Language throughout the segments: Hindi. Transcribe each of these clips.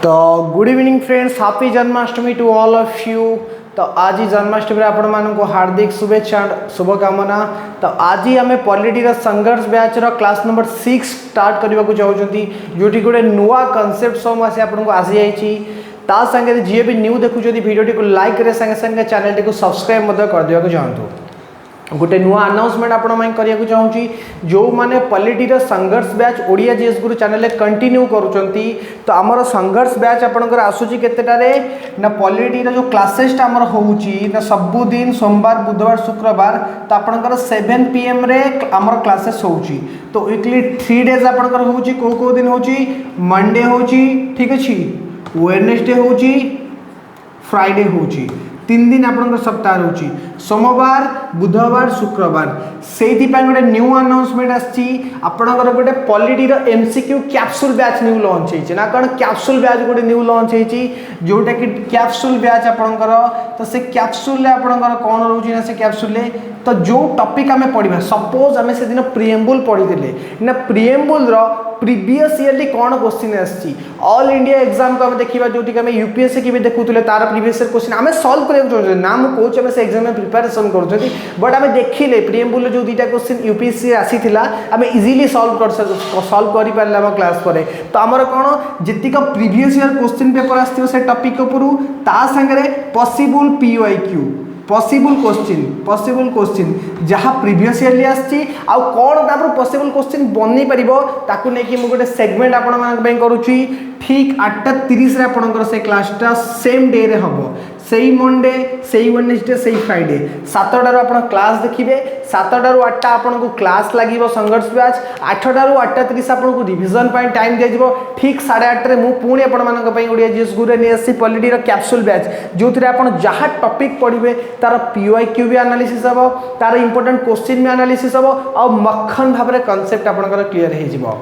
तो good evening friends, happy Janmashtami to all of you. तो आज ही जन्माष्टमी आपण मानक हार्दिक शुभेच्छा शुभकामना। तो आज ही आम पॉलिटी संघर्ष बैच क्लास नंबर 6 स्टार्ट करने को चाहूँगी, जोटी गोटे नुआ कनसेप्ट सब आसी आपको आसी जाइए। ता संगे जी भी न्यू देखुं वीडियो को लाइक करे संगे संगे चैनल को सब्सक्राइब कर दिया चाहूँ। गोटे नुआ अनाउंसमेंट आपण करने चाहूँगी, जो मैंने पॉलिटी संघर्ष बैच ओडिया जीएस गुरु चैनल कंटिन्यू करुँच। तो आमर संघर्ष बैच आपंकर आसूची केतेटारे ना पॉलिटी जो क्लासेस आमर होउची ना सबुदिन सोमवार बुधवार शुक्रवार। तो आपंकर 7 PM रे आमर क्लासेस होउची। तो वीकली 3 डेज आपंकर होउची। को दिन होउची? मंडे होउची, ठीक अच्छी, वेडनेसडे होउची, फ्राइडे होउची। 3 दिन आपंकर सप्ताह रोची, सोमवार बुधवार शुक्रवार। से गोटे न्यू अनाउंसमेंट आसपणकर गोटे polity MCQ capsule batch new launch होती ना कौन कैप्सूल बैच गोटे न्यू लॉन्च होती, जोटा कि कैप्सूल बैच आपंकर। तो से कैप्सूल आपंकर कौन रोची ना से कैप्सूल तो जो टॉपिक आम पढ़ा, सपोज आम से दिन प्रिएम्बुल पढ़ी ना प्रिएम्बुल प्रीवियस ईयरली कौन क्वेश्चन आसी ऑल इंडिया एग्जाम को आम देखा, जो आम यूपीएससी की भी देखुले तार प्रीवियस ईयर क्वेश्चन आम सॉल्व करने चाहते ना। मुझे कौन से एग्जाम में प्रिपरेशन कर बट आम देखिले प्रिएम्बुल जो 2टा क्वेश्चन यूपीएससी आसी आम इजिली सॉल्व कर पारे क्लास पर। तो आमर कौन जीक प्रीवियस ईयर क्वेश्चन पेपर आसो से टॉपिक उपरू ता संगे पॉसिबल पीवाईक्यू पॉसिबल क्वेश्चन जहाँ प्रीवियस ईयरली आसी कौन पॉसिबल क्वेश्चन बन पार नहीं गोटे सेगमेंट आपण करुँची। ठीक 8:30 आपंकर से क्लासटा सेम डे रे हम से मंडे से वेडनेसडे से फ्राइडे 7टार आप क्लास देखिए। 7टार 8टा आपको क्लास लगे संघर्ष बैच। 8टार 8:30 आपको रिविजन टाइम दिया। ठीक 8:30 मुझे पुणी आपण ओडिया जीएस गुरु नहीं आसी पॉलिटी कैप्सूल बैच, जो आप जहाँ टॉपिक पढ़े तार पीवाईक्यू भी एनालिसिस हम, तार इंपोर्टेंट क्वेश्चन भी एनालिसिस हम और मक्खन भाव में कॉन्सेप्ट आपंकर क्लीयर हो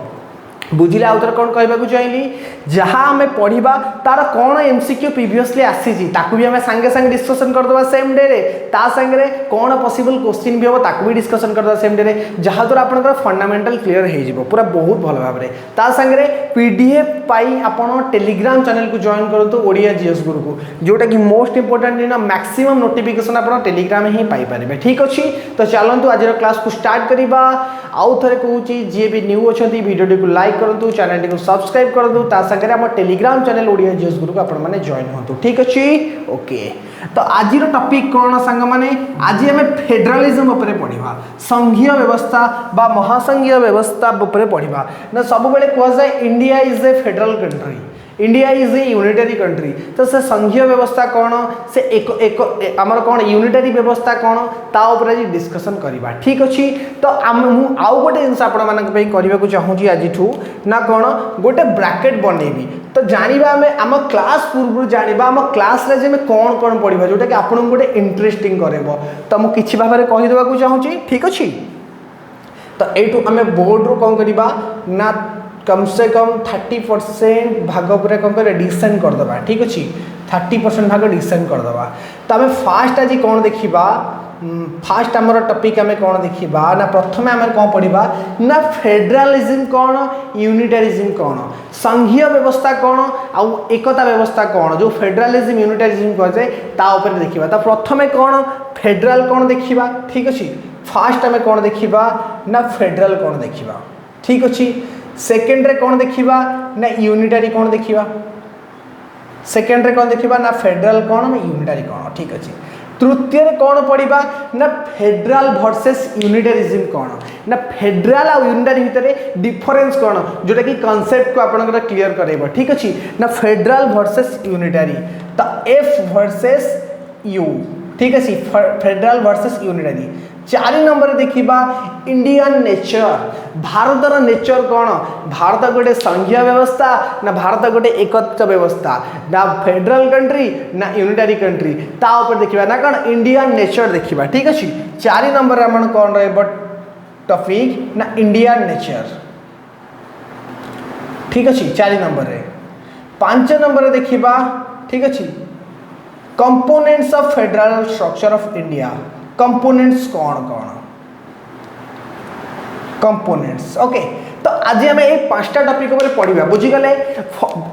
बुझिले। आउथर कौन कहबाक चाहिए, जहाँ आम पढ़ा तार कौन एमसीक्यू प्रीवियसली आसी भी आम सांगे सांगे डिस्कसन करदे सेम डे रे। ता संगे कौन पॉसिबल क्वेश्चन भी हम ताकू भी डिस्कसन करदे सेम डे रे, जहाँ द्वारा आपंकर फंडामेंटल क्लीयर हो पूरा बहुत भल भाव में। ता संगे पीडीएफ पाई आपन टेलीग्राम चैनल को जॉइन करंतु ओडिया जीएस गुरु को, जोटा कि मोस्ट इंपोर्टेंट ना मैक्सिमम नोटिफिकेशन आप टेलीग्राम ही पाई पारे। ठीक अच्छे, तो चलतु आज क्लास को स्टार्ट करवा। आउ थे कहूँ जी भी न्यू अच्छा वीडियो को लाइक करूँ, चैनल को सब्सक्राइब कर दूँ, सागर आम टेलीग्राम चैनल ओडिया जीएस गुरु को आपने जॉइन हो। ठीक अच्छे, ओके। तो आज टॉपिक कौन सांग माने, आज आम फेडरालिज्म उपरे पढ़ा, संघीय व्यवस्था बा महासंघीय व्यवस्था उपरे पढ़ा ना। सब बेले कहुए India is a federal country, India is a unitary country. तो से संघीय व्यवस्था कौन से एक आमर कौन यूनिटरी व्यवस्था कौन ता उपरे डिस्कसन करवा। ठीक अच्छे, तो आउ गोटे जिन करने को चाहूँगी आज ना कौन गोटे ब्रैकेट बनैबी। तो जानिबा आम क्लास पूर्व जानिबा आम क्लास रे जे कौन कौन पढ़ा जोटा कि आपन गोटे इंटरेस्टिंग करेबो। तो मुझे किछि भाव में कहीदेवा को चाहूँगी। ठीक अच्छे, तो यू आम बोर्ड रू कौन करवा ना कम से कम 30% भाग पर कौन कर डिसेंड करदे। ठीक अच्छे, 30% भाग डिसेंड करदे। तो आम फास्ट आज कौन देखा, फास्ट आमर टॉपिक आम कौन देखा ना प्रथम आम कौन पढ़ा ना फेडरालिज्म कौन, यूनिटरिज्म कौन, संघीय व्यवस्था कौन आउ एकता व्यवस्था कौन, जो फेडरालिज्म यूनिटरिज्म कहे तापर देखा। तो प्रथम कौन फेडराल कौन देखा। ठीक अच्छे, फास्ट आम कौन देखा ना फेडराल कौन देखा। ठीक अच्छे, सेकेंड रे कौन देखा ना यूनिटरी कौन देखा। सेकेंड रे कौन देखा ना फेडराल कौन ना यूनिटरी कौन। ठीक अच्छे, तृतीय कौन पढ़ा ना फेडराल वर्सेस यूनिटरिज्म कौन ना फेडराल आ यूनिटरी भितर डिफरेंस कौन, जोटा कि कॉन्सेप्ट को आपन क्लीयर करेबो। ठीक अच्छे ना फेडराल वर्सेस यूनिटरी। तो एफ वर्सेस यू। ठीक अच्छे, फेडराल वर्सेस यूनिटरी। 4 नंबर देखा इंडियन नेचर, भारतर नेचर कौन, भारत गोटे संघीय व्यवस्था ना भारत गोटे एकत्र व्यवस्था ना फेडरल कंट्री ना यूनिटरी कंट्री ता ऊपर देखा ना कौन इंडियन नेचर देखा। ठीक अच्छे, 4 नंबर आम कौन रहा टॉपिक ना इंडियन नेचर। ठीक अच्छे, 4 नंबर रे। 5 नंबर देखा। ठीक अच्छे, components of federal structure of India. Components कौन कौन कंपोनेंट्स। ओके, तो आज आम ये 5टा टॉपिक पर पढ़ा बुझीगले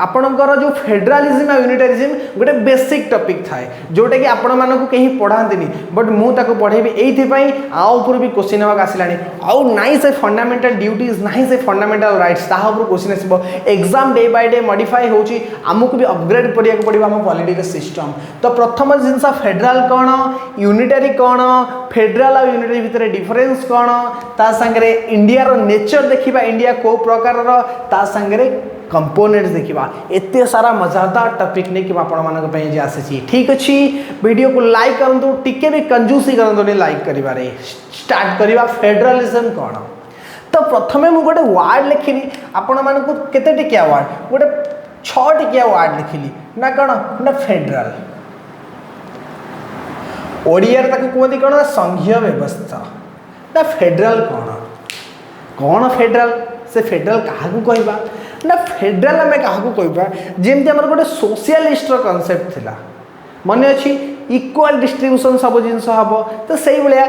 आपणकर जो फेडरालिज्म और यूनिटारिज्म गोटे बेसिक टॉपिक थाए जोटा कि आपण मानक कहीं पढ़ाती बट मुझे पढ़ेबी ये आउपर भी क्वेश्चन होगा आसला आउ नाई से फंडामेंटल ड्यूटीज ना से फंडामेंटल राइट्स तापर क्वेश्चन आसो exam day by day modify होची आमको भी अपग्रेड पढ़ा पड़ो आम पॉलिटिकल सिस्टम। तो प्रथम जिनस फेडराल कौन यूनिटारी कौन फेडराल और यूनिटारी भितर डिफरेन्स कौन ता संगे इंडिया रो नेचर देखा इंडिया को प्रकार ता संगे कंपोनेंट्स देखा एते सारा मजादार टॉपिक नहीं कि आपण मानक आसी ठीक अच्छी वीडियो को लाइक करूँ टिके भी कंजूसी करूँ लाइक करें स्टार्ट करवा फेडरालिज्म कौन। तो प्रथम मुझे गोटे वार्ड लिखिली आपण मानक केते टिकिया वार्ड गोटे 6 टिकिया वार्ड लिखिली ना कौन ना फेडराल ओडिया कहते कौन ना संघीय व्यवस्था ना फेडराल कौन कौन फेडराल से फेडराल क्या कहवा ना फेडराल आम क्या कहवा जमी आम गोटे सोशलिस्ट कनसेप्ट थिला मन अच्छी इक्वाल डिस्ट्रीब्यूशन सब जिन हम तो से भाया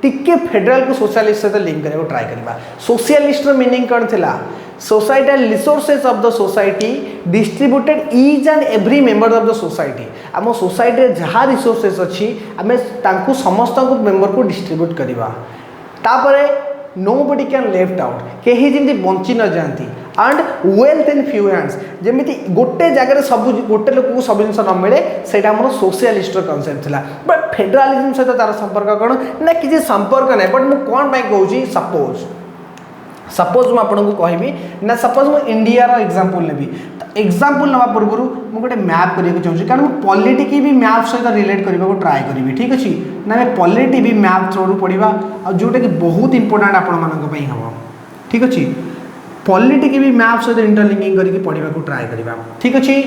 टिके फेडराल को सोशलिस्ट सहित लिंक करने ट्राए करवा। सोशलिस्ट मीनिंग कौन थिला societal resources of the society distributed each and every member of the society आम सोसाइटी जहाँ रिसोर्सेस अच्छी आम समस्त मेंबर को डिस्ट्रीब्यूट करवा तापरे nobody can left out कहीं जमी बंची न जाती and wealth in few hands जमी गोटे जगह सब गोटे लोक को सब जिन न मिले से सोशलिस्ट कनसेप्ट था बट फेडरालिज्म सहित तार संपर्क कौन ना किसी संपर्क ना बट मुझे कौन कहूँ सपोज मुझे आपको कहबी ना सपोज मुझे इंडिया एग्जांपल नेबी एग्जांपल नवा पूर्व मुझे गोटे मैप करने चाहिए कारण मुझे पॉलिटी की भी मैप सहित रिलेट करने को ट्राए करी ठीक अच्छे ना पॉलिटी भी मैप थ्रू पढ़ा और जोटा कि बहुत इंपोर्टाट आपण हम ठीक अच्छे पॉलिटी की भी मैप सहित इंटरलिंकिंग करके पढ़ा को ट्राए करवा ठीक अच्छे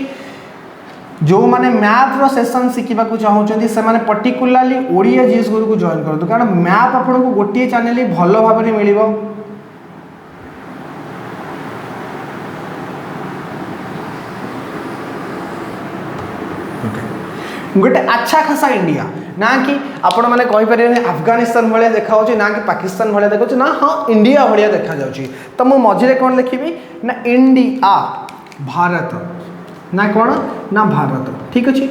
जो मैंने मैप रो सेशन शिखा चाहते से मैंने पर्टिकुलाली ओडिया जीएस गुरु को जॉइन करूँ कारण मैप आपको गोटे चैनल भल भाव में मिल गोटे अच्छा खासा इंडिया ना कि आपण मैंने कहीपर अफगानिस्तान भाया देखा ना कि पाकिस्तान भाया देखा ना हाँ इंडिया भाया देखा जाऊँगी तो मु मझे कौन लिखी ना इंडिया भारत ना कौन ना भारत ठीक अच्छे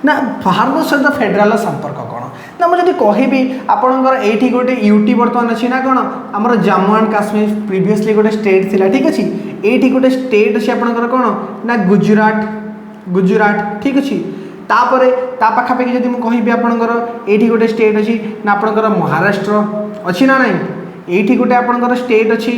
ना भारत सहित फेडराल संपर्क कौन ना मुझे कहबी आपणकर ये गोटे यूटी बर्तमान अच्छी ना कौन आमर जम्मू एंड काश्मीर प्रीवियसली गोटे स्टेट थिला ठीक अच्छे ये गोटे स्टेट अच्छी आपणकर कौन ना गुजरात ठीक अच्छे तापर ता पाखापाखि जब मुझे कहबी आपणकर ये गोटे स्टेट अच्छी ना आपणकर महाराष्ट्र अच्छी ना नहीं ये गोटे आपणकर स्टेट अच्छी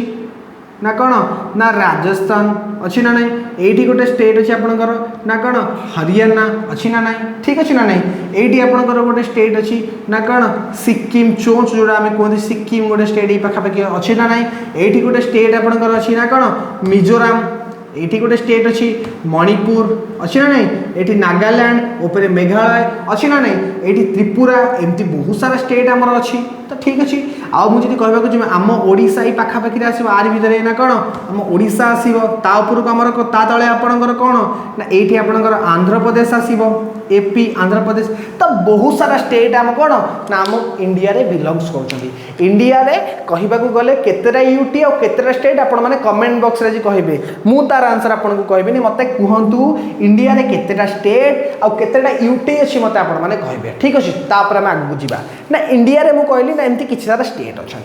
ना कौन ना राजस्थान अच्छी ना नहीं ये गोटे स्टेट अच्छी आपणकर ना कौन हरियाणा अच्छी ना नहीं ठीक अच्छे ना नहीं ये आपणकर गोटे स्टेट अच्छी ना कौन सिक्किम चोंच जोड़ा आम कहते सिक्किम गोटे स्टेट ये पाखापाखि अच्छी ना नहीं ये गोटे स्टेट आपणकर अच्छी ना कौन मिजोराम ये गोटे स्टेट अच्छी मणिपुर अच्छी ना नहीं ये नागालैंड ऊपर मेघालय अच्छी ना नहीं ये त्रिपुरा एमती बहुत सारा स्टेट आमर अच्छी तो ठीक अच्छे आउ मुझे कहवाक जी आम ओडिशा ही पाखापाखि आसो आर भितर ना कौन आम ओडिशा आसो तापर आमर ता तले आपणकर कौन ना ये आपणकर आंध्र प्रदेश आसो एपी आंध्र प्रदेश तो बहुत सारा स्टेट आम कौन ना आम इंडिया रे बिलंग्स कर इंडिया रे कहवाक गले केतेटा यूटी और केतेटा स्टेट आपण माने कमेंट बॉक्स रे कहे मु तार आंसर आपको कहबी मत कहतु इंडिया रे केतेटा स्टेट और केतेटा यूटी अच्छी मत आपण माने कहबे ठीक अच्छे तापर आम आगू जावा ना इंडिया रे मु कहली ना एमती किसी सारा स्टेट अच्छा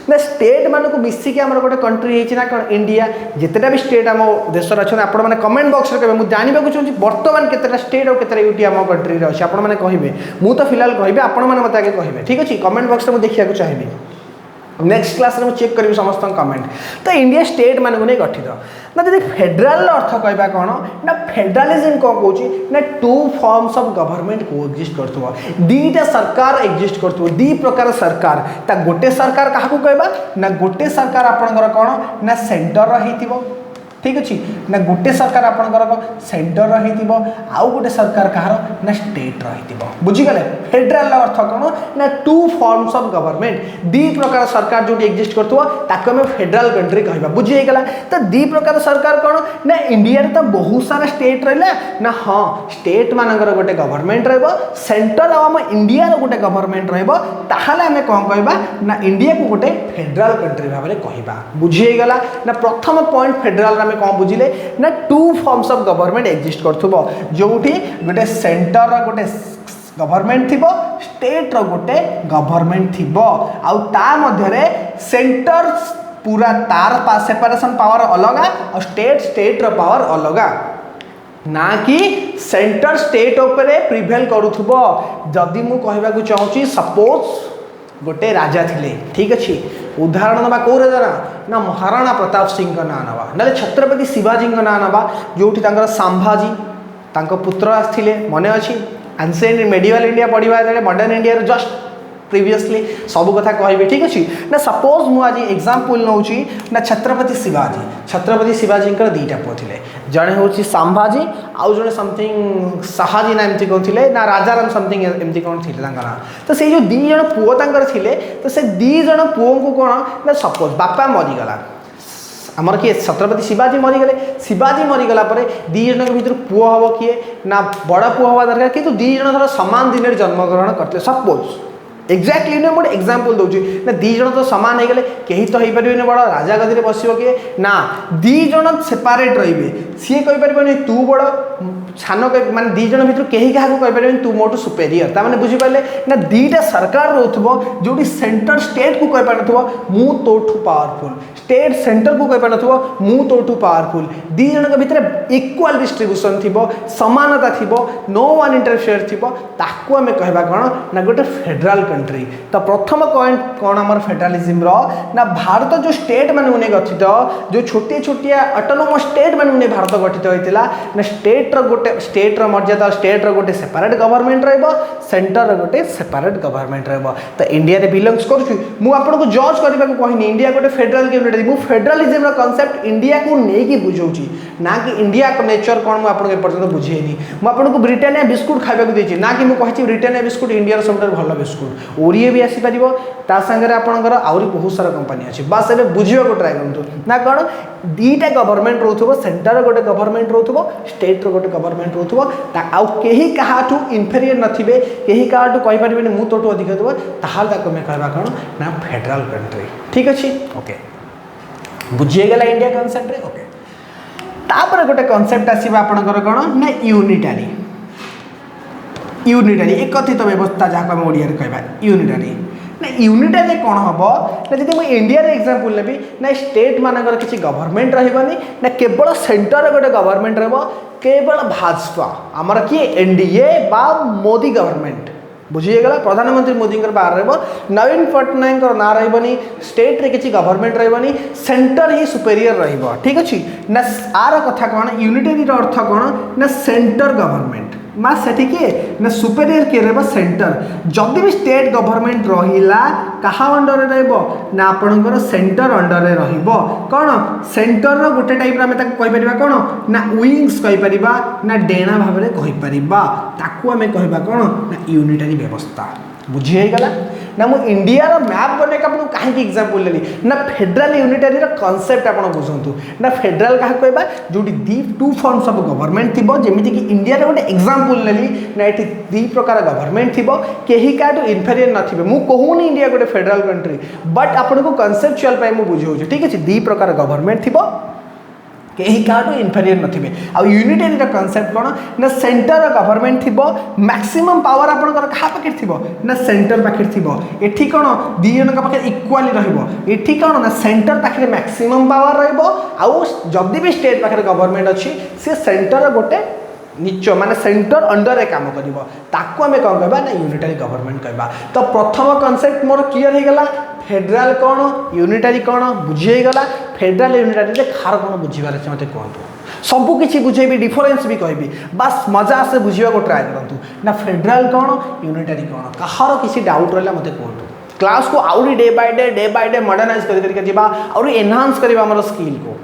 ना स्टेट मानक मिसिकी आम गोटे कंट्री होना कौन इंडिया जितेटा भी स्टेट आम देश अच्छा आपण मैंने कमेंट बॉक्स में मुझे जानवा चाहिए बर्तमान केतेटा स्टेट और केतेटा यूटी आम कंट्री अच्छे आपण मैंने कहे मु तो फिलहाल कहबी आपण मैंने मत आगे कहे ठीक अच्छे कमेंट बॉक्स में देखा चाहिए नेक्स्ट क्लास में चेक करी समस्त कमेंट तो इंडिया स्टेट मान को नहीं गठित ना जब फेडराल अर्थ कहवा कौन ना फेडरालिज्म कौन कौन ना 2 फॉर्म्स ऑफ गवर्नमेंट को एक्जिस्ट कर दीटा सरकार एक्जिस्ट कर दी प्रकार सरकार ता गोटे सरकार क्या कहवा ना गोटे सरकार आपणकर कौन ना सेंटर रही ठीक अच्छे ना गोटे सरकार आपंकर सेंटर रही आउ गोटे सरकार कहार ना स्टेट रही बुझीगले फेडराल अर्थ कौन ना टू फॉर्म्स ऑफ गवर्नमेंट दी प्रकार सरकार जो एक्जिस्ट कर फेडराल कंट्री कह बुझीगला तो दी प्रकार सरकार कौन ना इंडिया तो बहुत सारा स्टेट रहा ना हाँ स्टेट मानकर गोटे गवर्नमेंट सेंटर आम इंडिया गोटे गवर्नमेंट रहा कौन कहवा ना इंडिया को गोटे फेडराल कंट्री भाव में कहवा बुझीगला ना प्रथम पॉइंट फेडराल कौन बुझिले ना two forms of government exist करथुबो जोठी गोटे सेंटर रा गोटे गवर्नमेंट थिबो स्टेट रो गोटे गवर्नमेंट थिबो आउ ता मध्य रे सेंटर पूरा तार सेपरेशन पावर अलगा और स्टेट रो पावर अलगा ना कि सेंटर स्टेट उपरे प्रिभेल करूथुबो जदि मु कहबा को चाहूची सपोज गोटे राजा थिले ठीक अच्छे उदाहरण ना कौ राजा ना महाराणा प्रताप सिंह का ना नवा ना छत्रपति शिवाजी का ना नवा जो सांभाजी पुत्र आसते मन अच्छी एंशिएंट मेडिवल इंडिया पढ़ा मॉडर्न इंडिया जस्ट प्रीवियसली सब कथा कहबी ठीक अच्छे ना सपोज मुझे एग्जांपल नौ ना छत्रपति शिवाजी दीटा पुओ थे जड़े हूँ सांभाजी आउ जड़े समथिंग शाहाजी ना एमती कौन थे ना राजाराम समथिंग एमती कौन थे ना तो से जो दी जन पुओ थे तो से दी जन पुओ को कौन ना सपोज बापा मरीगला आमर किए छत्रपति शिवाजी मरीगले शिवाजी मरीगला दी जन भर पुओ हम किए ना बड़ पुओ हवा दरकार कि दी जन धर सामान दिन में जन्मग्रहण करते सपोज एक्जाक्टली ना गोटे एग्जांपल दूसरी ना दी जन तो सामान हो गले कहीं तो हो पारे बड़ राजा गदी में बस किए ना दी जन सेपारेट रे सी कहीपर तू बड़ छान माने दी जन भर कहीं क्या कहीपर तू मोटू सुपेरियर ताने बुझीपारे ना दीटा सरकार रोथबो जोटी सेंटर स्टेट को कही पारथबो मु तोठू पावरफुल स्टेट सेंटर को कही पारथबो मु तोठू पावरफुल दी जन भीतर इक्वाल डिस्ट्रीब्यूशन थिबो समानता थिबो नो वन इंटरफेयर थिबो ताकू आमे कहबा कोन ना गोटे फेडरल कंट्री तो प्रथम पॉइंट कौन आम फेडरालिज्म ना भारत जो स्टेट मान गठित जो छोटे छोटिया ऑटोनोमस स्टेट मान भारत गठित होता ना स्टेट रो गोटे स्टेट रो मर्यादा स्टेट रो गोटे सेपरेट गवर्नमेंट सेंटर रो गोटे सेपरेट गवर्नमेंट तो इंडिया रे बिलोंग्स करूँ मुझे जज करने को कहनी इंडिया गोटे फेडरल यूनिट मु फेडरालिज्म रो कांसेप्ट इंडिया को लेकिन बुझाऊँ ना कि इंडिया को नेचर कौन मुझे एपर्यंत बुझेनी मुझे ब्रिटानिया बिस्कुट खावा देती ना कि मुझे ब्रिटानिया बिस्कुट इंडिया सब भल बिस्कुट ओरिए भी आसीपर ता सागर आपंकर आहरी बहुत सारा कंपनी अच्छी बस ए बुझा ट्राए करूँ ना कौन दीटा गवर्नमेंट रोथबो सेंटर गोटे गवर्नमेंट रोथबो स्टेट गोटे गवर्नमेंट रोथबो आउ कहीं काहाठू इनफेरियर नथिबे कहीं काहाठू कहि परिबेनी मु तोठू अधिक देबो ताहाल ताको में कहबा कोन ना फेडरल कंट्री ठीक अछि ओके बुझिए गेला इंडिया कांसेप्ट रे ओके तापर गोटे कांसेप्ट आसीबा आपनकर कोन ना यूनिटरी एक कथित व्यवस्था जहाँ को ओडिया कहबा यूनिटरी ना यूनिटरी कौन हम ना जब मुझे इंडिया एग्जांपल नेबी ना स्टेट मानकर किसी गवर्नमेंट रही ना केवल सेंटर गोटे गवर्नमेंट केवल भाजपा आमर किए एनडीए बा मोदी गवर्नमेंट बुझीगला प्रधानमंत्री मोदी बाहर नवीन पट्टनायक ना रही स्टेट रे किसी गवर्नमेंट रही सेंटर ही सुपेरियर रही ठीक अच्छे ना आर कथा कौन यूनिटरी अर्थ कौन ना सेंटर गवर्नमेंट माँ से किए ना सुपेरियर किए रहा सेंटर जदि भी स्टेट गवर्नमेंट रहा क्या अंडर ना आपणकर सेंटर अंडर कौन सेंटर गोटे टाइप आम कहीपर कौन ना विंग्स कहीपर ना डेणा भाव में कहीपर ताकू आम कह कौन ना यूनिटरी व्यवस्था बुझीगला ना मु इंडिया मैप बने आपको कहीं एग्जांपल लेली ना फेडरल यूनिटरी कांसेप्ट आप बुझु ना फेडरल क्या कहबा जो दी टू फॉर्म्स ऑफ गवर्नमेंट थी जमीती कि इंडिया गोटे एग्जांपल लेली ना ये दी प्रकार गवर्नमेंट थी कहीं क्या इनफेरियर नथिबे मु कहूनी इंडिया गोटे फेडरल कंट्री बट आपको कनसेप्चुअल मुझे बुझाऊँ ठीक अच्छे दी प्रकार गवर्नमेंट थी कहीं क्या इनफेरियर नथिबे आ यूनिटरी कांसेप्ट कौन ना सेंटर गवर्नमेंट थी मैक्सिमम पावर आपंकर क्या पाखे थी ना सेंटर पाखे थी एठी कौन दी जन पाखे इक्वाली रही कौन ना सेंटर पाखे मैक्सिमम पावर रही भी स्टेट पाखे गवर्नमेंट अच्छी सी सेंटर गोटे नीच माने सेंटर अंडर रे काम करिवो ताकू आमे कौन कहबा ना यूनिटरी गवर्नमेंट कहबा तो प्रथम कांसेप्ट मोर क्लियर हो गला फेडरल कौन यूनिटरी कौन बुझीगला फेडरल यूनिटरी रे खार कौन बुझीबार अछि मते कहतु सबू किसी बुझेबी डिफरेंस भी कहबी बस मजा से बुझा को ट्राए करतु ना फेडरल कौन यूनिटरी कौन कहार किसी डाउट रहा मते कहतु क्लास को आउरी डे बाय डे मॉडर्नाइज कर करके जीवा और एनहांस करबा हमर स्किल को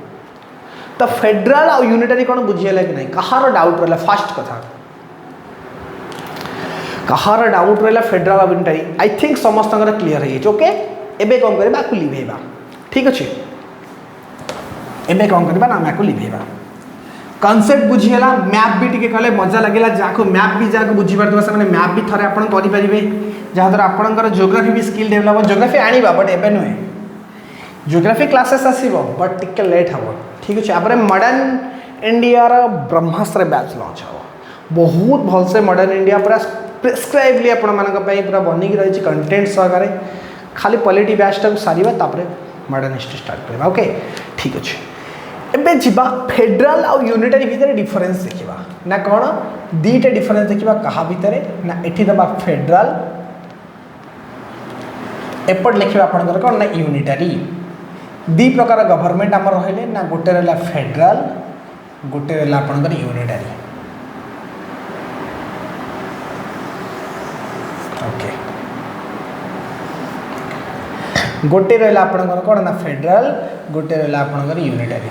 तो फेडराल आ यूनिटरी कौन बुझीगला कि नहीं कहार डाउट रहा फास्ट कथा कहार डाउट रहा फेडराल आ यूनिटरी आई थिंक समस्त क्लीयर है ओके एबे कौन करबा को लिभेबा ठीक अच्छे एबे कौन करबा ना को लिभेबा कॉन्सेप्ट बुझीगला मैप भी टिके कले मजा लगेला जाको मैप भी जाको बुझी परतबा से माने मैप भी थरे आपण करि परिबे जहाँ द्वारा आपणकर जियोग्राफी भी स्किल डेवलप जियोग्राफी आनिबा बट एबे नुहे जियोग्राफी क्लासेस आसीबो बट टिके लेट हबो ठीक अछि आपरे मॉडर्न इंडिया रा ब्रह्मास्त्र बैच लॉन्च हबो बहुत भल से मॉडर्न इंडिया पूरा प्रिस्क्राइबली आपण मानक पई पूरा बनि रही छि कंटेंट सहकारे खाली पॉलिटी बैच टा सारीबा तापरे मॉडर्न हिस्ट्री स्टार्ट करबा ओके ठीक अछि एबे जिबा फेडरल आ यूनिटरी भितर डिफरेंस देखिबा ना कोन दीटा डिफरेंस देखिबा कहा भितर ना एठी दबा फेडरल एपट लिखिबा आपनकर कोन ना यूनिटरी दी प्रकार गवर्नमेंट हमर रहले ना गोटे रहला फेडरल गोटे रहला आपनकर यूनिटरी ओके गोटे रहला आपनकर कोन ना फेडरल गोटे रहला आपनकर यूनिटरी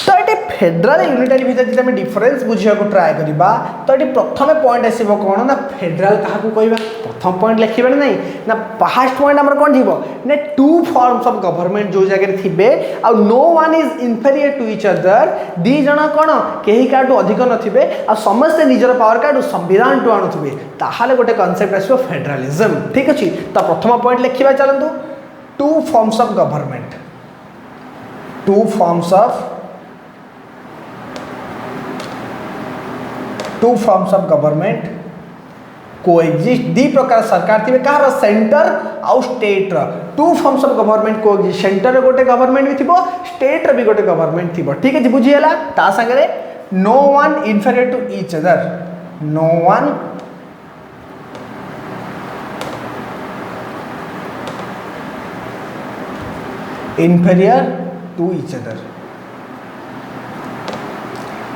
तो ये फेडरल यूनिटरी भितर जब आम डिफरेंस बुझा को ट्राए करवा तो ये प्रथम पॉइंट आसो कौन ना फेडरल क्या कहवा प्रथम पॉइंट लिखे ना ना फास्ट पॉइंट आम कौन जीव ना टू फॉर्म्स ऑफ गवर्नमेंट जो जगह थे आ no one is inferior to each other दी जन कौन कहीं क्या अधिक नथिबे आ समस्ते निजर पावर क्या संविधान टू आणुवे ताहले गोटे कॉन्सेप्ट आसो फेडरलिज्म ठीक अच्छे तो प्रथम पॉइंट लिखा चलतु two forms of government two forms of government coexist दी प्रकार सरकार थी कहार सेंटर आउ state two forms of government coexist centre गोटे गवर्नमेंट भी थी स्टेट भी गोटे गवर्नमेंट थी ठीक है बुझीगला ता संगे no one inferior to each other no one inferior to each other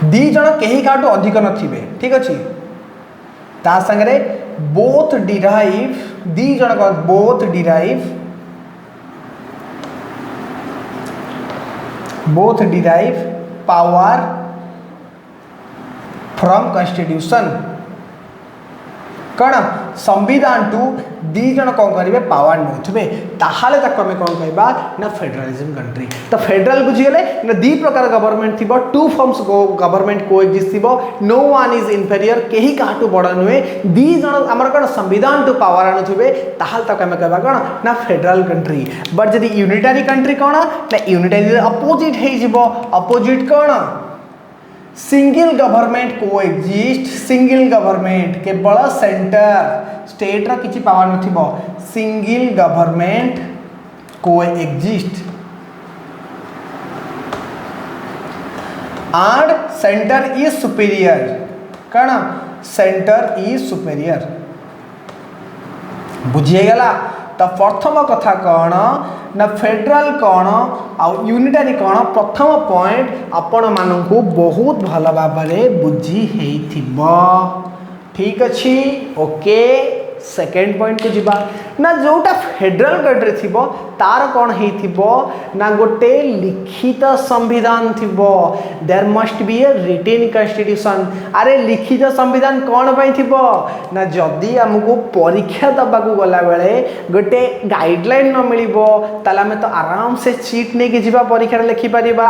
दी जन कहीं काटू अधिक नथिबे ठीक अच्छे ता संगे बोथ डिराइव दी जन both derive power from constitution कौन संविधान टू दी जन कौन करेंगे पावर नौथे ताहले तक आम कौन कहवा ना फेडरलिज्म कंट्री तो फेडरल बुझीगले ना दी प्रकार गवर्नमेंट थी टू फॉर्म्स गवर्नमेंट कोएग्जिस्ट थी नो वन इज इनफेरियर कहीं क्या बड़ नुहे दी जन आमर कौन संविधान टू पावर आणुवे ताहले तक आम कहवा कौन ना फेडरल कंट्री बट जदि यूनिटरी कंट्री कौन ना यूनिटरी अपोजिट हो अपोजिट कौन single government coexist single government केवल सेंटर स्टेट रा किछि पावर नथिबो single government coexist and center is superior कण center is superior बुझीगला तो प्रथम कथा कौन ना फेडरल कौन आ यूनिटरी कौन प्रथम पॉइंट आपण मानू बहुत भल भाव बुझी हेइथिबो ठीक अच्छी ओके सेकेंड पॉइंट को जीवा ना जोटा फेडरल कंट्री थी तार कौन हेइथिबो ना गोटे लिखित संविधान थिबो there must be a written constitution अरे लिखित संविधान कौन पाई थिबो ना जदि हमको परीक्षा दबाकू गला बेले गोटे गाइडलाइन न मिलिबो ताला में तो आराम से चीट नहीं कि जीवा परीक्षा लिखि परिबा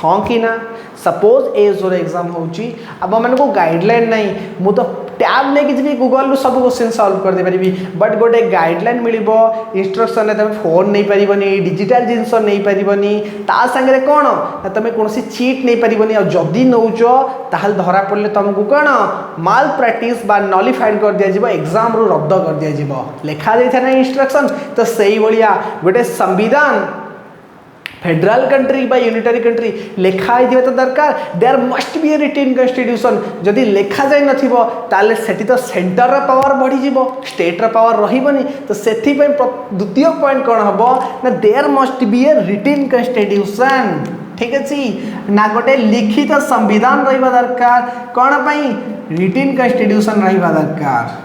हाँ कि ना सपोज एजोर एग्जाम होची अब मन को गाइडलाइन नहीं मु तो टैब लेके जी गूगल सब क्वेश्चन सॉल्व कर दे परिबी बट गोटे गाइडलाइन मिलिबो इंस्ट्रक्शन तुम फोन नहीं पारिबनी डिजिटल जिनस नहीं पारिबनी ता संगे कौन ना तुम कौन चीट नहीं पारिबनी और जदि नौच ताहल धरा पड़े तुमको कौन माल प्रैक्टिस बा नॉलिफाइड कर दिया जिवो एग्जाम रू रद्द कर दिया जिवो लिखा जाय ना इंस्ट्रक्शन तो सही भलिया गोटे संविधान फेडरल कंट्री बा यूनिटरी कंट्री लिखाई दिबा तो दरकार there must be a written constitution जदि लिखा जाय नथिबो ताले सेठी तो सेंटर रा पावर बढ़ी जिवो स्टेट रा पावर रहिबनी तो सेठी पे द्वितीय पॉइंट कोन हबो ना there must be a written constitution ठीक अछि ना गोटे लिखित संविधान रहिबा दरकार कोन पई रिटेन कॉन्स्टिट्यूशन रहिबा दरकार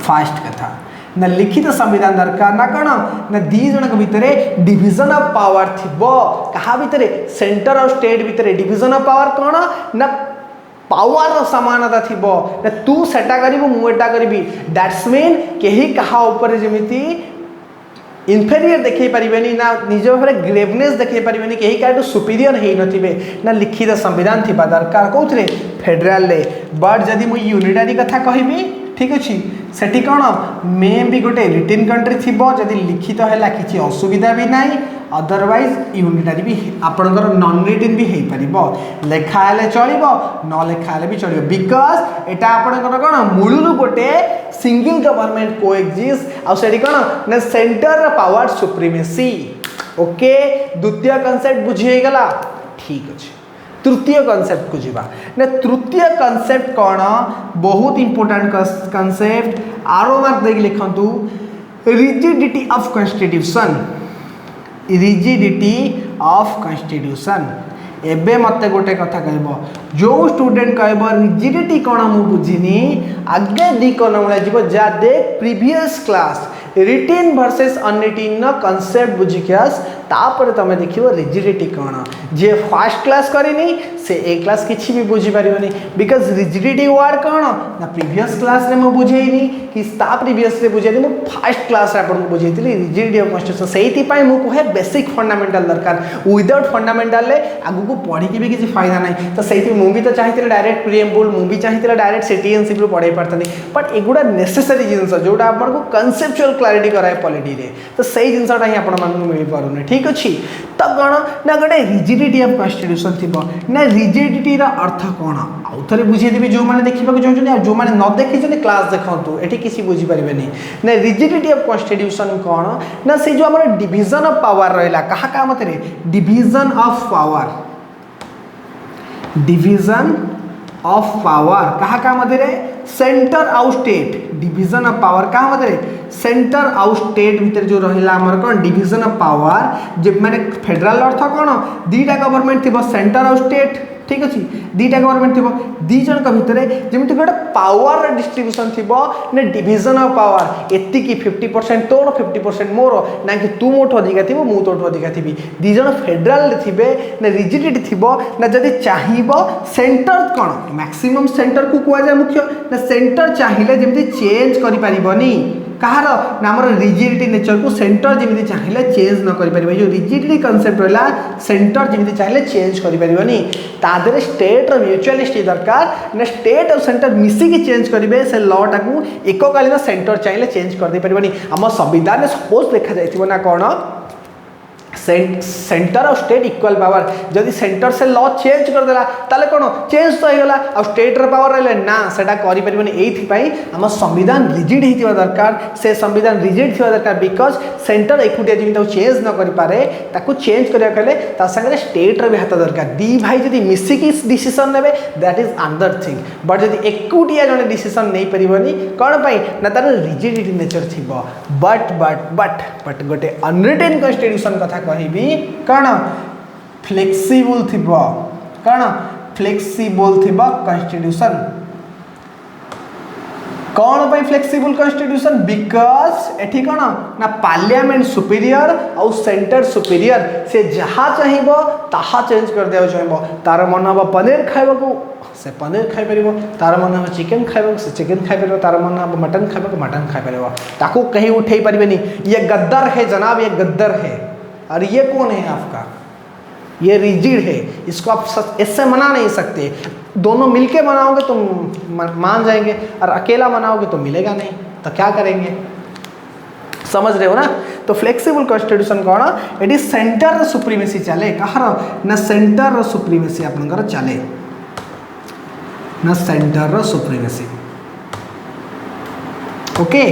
फास्ट कथा ना लिखित संविधान दरकार ना कौन ना दी जन भितर डिविजन ऑफ पावर थिबो कहा भितर सेंटर और स्टेट भितर डिविजन ऑफ पावर कौन ना पावर समानता थिबो ना तू सेटा करिबो मु एटा करिबी दैट्स मीन केही कहा ऊपर जेमिति इनफेरियर देखै परिबेनी ना निज भरे ग्रेवनेस देखै परिबेनी केही काटो सुपीरियर हेई नथिबे ना लिखित संविधान थिबा दरकार कोथरे फेडरल ले बट जदी मु यूनिटरी कथा कहिबी ठीक अच्छे सेठी कौन मे भी गोटे रिटिन कंट्री थी जदि लिखित है किसी असुविधा भी ना अदरवाइज यूनिटरी भी आपणकर नॉन रिटिन भी हो पार लेखाले चलो न लेखाले भी चलो बिकज एटा आपणकर कौन मूलू गोटे सिंगल गवर्नमेंट कोएक्जिस्ट आउट कौन ना सेंटर पावर सुप्रीमेसी ओके द्वितीय कॉन्सेप्ट बुझीगला ठीक अच्छे तृतीय कॉन्सेप्ट को जीवा ना तृतीय कॉन्सेप्ट कौन बहुत इंपोर्टेंट कॉन्सेप्ट आरो मार्क देख लिखंतु rigidity of constitution rigidity of constitution एबे मते गोटे कथा कहबो जो स्टूडेंट कहबो रिजिडिटी कौन मु बुझिनी आगे दी कोन वाला जीवो जा देख previous class written versus unwritten concept बुझिकास तापर तमे देखिबो रिजिडिटी कौन जे फर्स्ट क्लास करिनी से ए क्लास किछि भी बुझी परिबनी बिकॉज रिजिडिटी वर्ड कौन ना प्रीवियस क्लास रे मु बुझेइनी कि ता प्रीवियस रे बुझेइनी मु फर्स्ट क्लास रे आपन को बुझेइतली रिजिडिटी ऑफ कॉन्स्टिट्यूशन सेहिति पय मु कहे बेसिक फंडामेंटल दरकार विदाउट फंडामेंटल ले आगु को पढ़ी के भी किछि फायदा नाही तो सेहिति मु भी तो चाहितले डायरेक्ट प्रीएम्बल मु भी चाहितले डायरेक्ट सिटीजनशिप रो पढ़ाई परतनी बट एगुडा नेसेसरी जिंस जोडा आपन को कॉन्सेप्चुअल क्लैरिटी कराए पॉलिटी रे तो सही जिंसटा ही आपन मान मिल पारुने ठीक अछि त गण ना गोटे रिजिडिटी ऑफ कॉन्स्टिट्यूशन थिबो ना रिजिडिटी रा अर्थ कोन आउ थरे बुझे देबी जो माने देखिबा को चाहछन आ जो माने न देखि जने क्लास देखंतु एठी किसी बुझी परिबेनी ना रिजिडिटी ऑफ कॉन्स्टिट्यूशन कोन ना से जो हमर डिवीजन ऑफ पावर रहला कहा का मतरे division of power division of power कहा का मधे सेंटर आउ स्टेट डिवीजन ऑफ पावर कहा मधे सेंटर आउ स्टेट भीतर जो रहिला हमर कोन डिवीजन ऑफ पावर जे माने फेडरल अर्थ कोन दीटा गवर्नमेंट थिबो सेंटर आउ स्टेट ठीक अच्छे दीटा गवर्नमेंट थिबो दी जन का भितर जेमिति गोटे पावर डिस्ट्रीब्यूशन थिबो ने डिवीजन ऑफ पावर एति की 50% तोर 50% मोर ना कि तू मोठ अधिका थिबो मु तोठ अधिका थिबी दी जन फेडरल थिबे ने रिजिडिटी थिबो ना जदी चाहिबो सेंटर कोन मैक्सिमम सेंटर को कुआ जाय मुख्य ना सेंटर चाहिले जेमिति चेंज करि परिबनी कहार ना हमर रिजिडिटी नेचर को सेंटर जेमिति चाहिले चेंज न करि परिबे जो रिजिडिटी कांसेप्ट रहला सेंटर जेमिति चाहिले चेंज करि परिबनी तादरे स्टेट रो म्यूचुअलिटी दरकार ना स्टेट और सेंटर मिसी के चेंज करिवे से लॉ टाकू एककालीन सेंटर चाहिए चेंज कर दे परिबनी हम संविधान में सपोज लिखा जाइथिबो ना कोन सेंटर और स्टेट इक्वल पावर जदि सेंटर से लॉ चेंज कर देला ताले कोन चेंज तो हेगला और स्टेट रो पावर रहले ना सेटा करि परिबनी एथि पई हम संविधान रिजिड हितिबा दरकार से संविधान रिजिड थिबा दरकार बिकॉज सेंटर एकुटिया जेमि तो चेंज न करि पारे ताकू चेंज करिया कले ता संगे स्टेट रो भी हाथ दरकार दी भाई जदि मिसी की डिसीजन नेबे that is another thing but जदि एकुटिया जने डिसीजन नै परिबनी कोन पई ना तार रिजिडिटी नेचर थिबो बट गोटे अनरिटेन कॉन्स्टिट्यूशन कथा कहिबी कण फ्लेक्सिबल थिबो कण फ्लेक्सिबल थिबो कॉन्स्टिट्यूशन कौन पे फ्लेक्सिबल कॉन्स्टिट्यूशन बिकॉज एठी कौन ना पार्लियामेंट सुपीरियर और सेंटर सुपीरियर से जहाँ चाहिए ताहा चेंज कर दिया चाहिए तार मन हम पनीर खाइबा को से पनीर खाई परिबो तार मन हम चिकन खाइबा से चिकन खाई परिबो तार मन हम मटन खाइबा को मटन खाई परिबो ताको कहीं उठे परिबेनी ये गद्दार है जनाब ये गद्दार है और ये कौन है आपका ये रिजिड है इसको आप इससे मना नहीं सकते दोनों मिलके मनाओगे तो मान जाएंगे और अकेला मनाओगे तो मिलेगा नहीं तो क्या करेंगे समझ रहे हो ना तो फ्लेक्सिबल कॉन्स्टिट्यूशन कौन एटी सेंटर सुप्रीमेसी चले कहार ना सेंटर सुप्रीमेसी आपनकर चले ना सेंटर सुप्रीमेसी ओके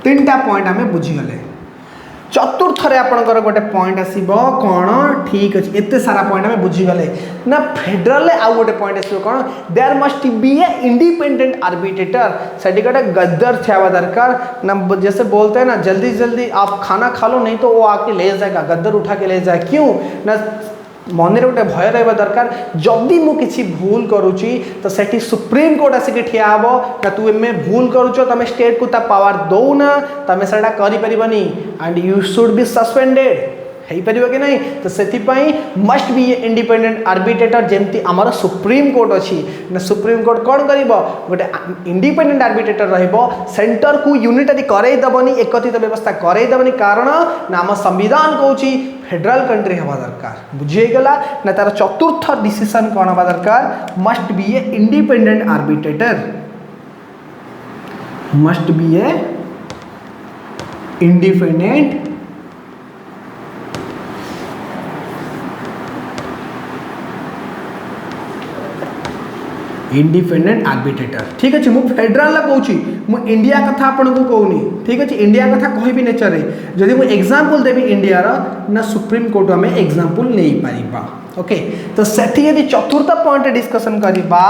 तीनटा पॉइंट हमें बुझीगले चतुर्थ रे आपनकर गोटे पॉइंट आसीबो कोन ठीक अछि एते सारा पॉइंट हमें बुझीगले ना फेडरल आ गोटे पॉइंट आसीबो कोन there must be a independent arbitrator सेडी गोटे गद्दार थियावा दरकार ना जैसे बोलते हैं ना जल्दी जल्दी आप खाना खा लो नहीं तो वो आके ले जाएगा गद्दार उठा के ले जाए क्यों ना मन गोटे भय रहा दरकार जदि मु किसी भूल करुच्ची तो सेठी सुप्रीम कोर्ट आसिक ठिया हम ना तू एम भूल करुच तुम स्टेट को पावर दौना तुम से करें and you should be suspended हो पार कि नहीं तो से मस्ट बी इंडिपेंडेंट आर्बिट्रेटर जमती आमर सुप्रीम कोर्ट अच्छी ना सुप्रीम कोर्ट कौन कर गोटे इंडिपेंडेंट आर्बिट्रेटर सेंटर को यूनिटरी करईदबनी एकत्रित व्यवस्था करईदबनी कारण ना आम संविधान कौन फेडरल कंट्री हवा दरकार बुझीगला ना तार चतुर्थ डिसीजन कौन हवा दरकार must be a independent arbitrator must be a independent independent arbitrator ठीक अच्छे मुझे फेडराल कौन इंडिया कथा आपन को कहूनी ठीक अच्छे इंडिया कथा कहबी नेचर जदि मुझे एग्जांपल देवी इंडिया ना सुप्रीम कोर्ट आम एग्जांपल नहीं पारिबा ओके तो सेठी यदि चतुर्थ पॉइंट डिस्कशन करबा